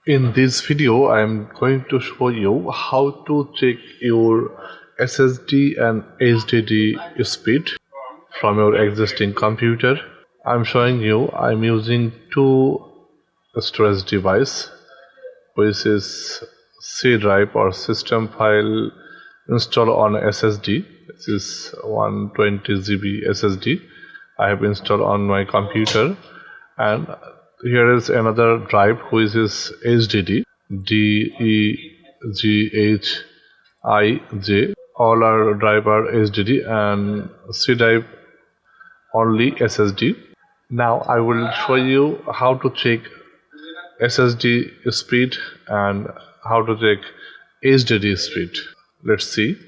In this video, I am going to show you how to check your SSD and HDD speed from your existing computer. I'm showing you I'm using two storage device, which is C drive or system file installed on SSD. This is 120 GB SSD I have installed on my computer, and here is another drive which is HDD DEGHIJ. All are drive are HDD and C drive only SSD. Now I will show you how to check SSD speed and how to check HDD speed. Let's see.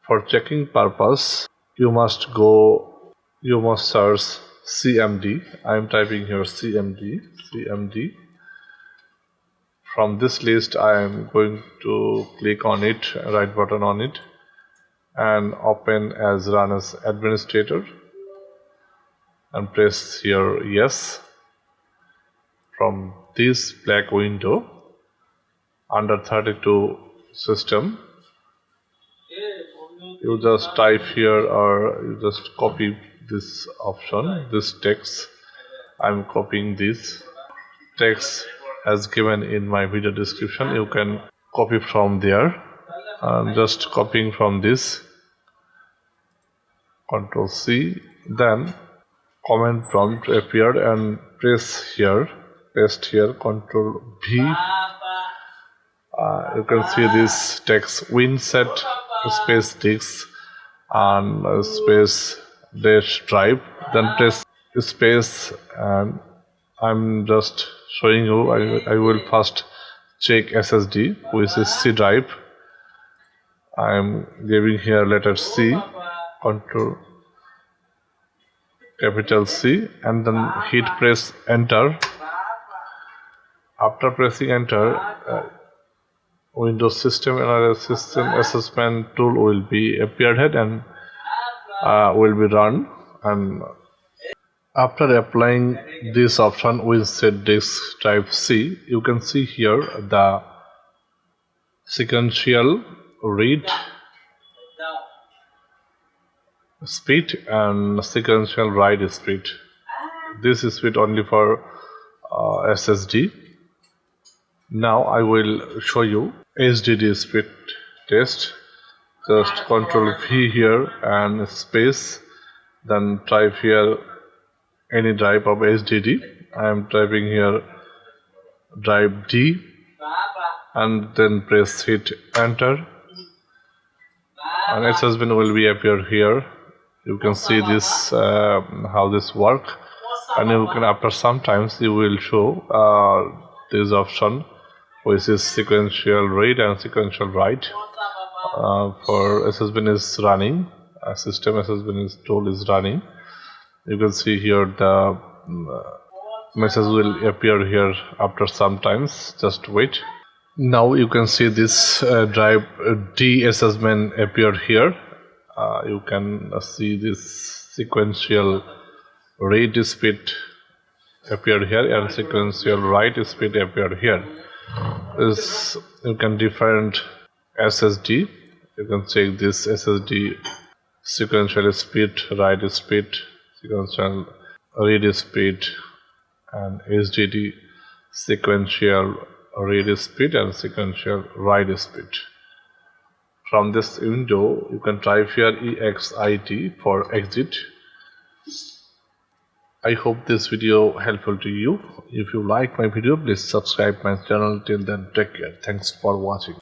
For checking purpose, you must search CMD. I am typing here CMD. From this list, I am going to click on it, right button on it, and open as run as administrator, and press here yes. From this black window under 32 system, you just type here or you just copy this option, this text. I'm copying this text as given in my video description. You can copy from there. I'm just copying from this. Ctrl C, then comment prompt appeared, and press here, paste here, Ctrl V. You can see this text WinSet space disk and space dash drive, then press space, and I'm just showing you I will first check SSD, which is C drive. I'm giving here letter C, Control capital C, and then hit press enter. After pressing enter, Windows System Analysis System Assessment tool will be appeared here and will be run. And after applying this option WinSet disk drive C, you can see here the sequential read speed and sequential write speed. This is speed only for SSD. Now I will show you HDD speed test. Just Ctrl V here and space, then type here any drive of HDD. I am typing here drive D, and then press hit enter, and SSD will be appear here. You can see this how this work, and you can after sometimes you will show this option, which is sequential read and sequential write. For SSD is running, system SSD tool is running. You can see here the message will appear here after some times. Just wait. Now you can see this drive D SSD appear here. You can see this sequential read speed appear here and sequential write speed appear here. This you can different SSD. You can check this SSD sequential speed, write speed, sequential read speed, and HDD sequential read speed and sequential write speed. From this window, you can type here EXIT for exit. I hope this video helpful to you. If you like my video, please subscribe my channel. Till then, take care. Thanks for watching.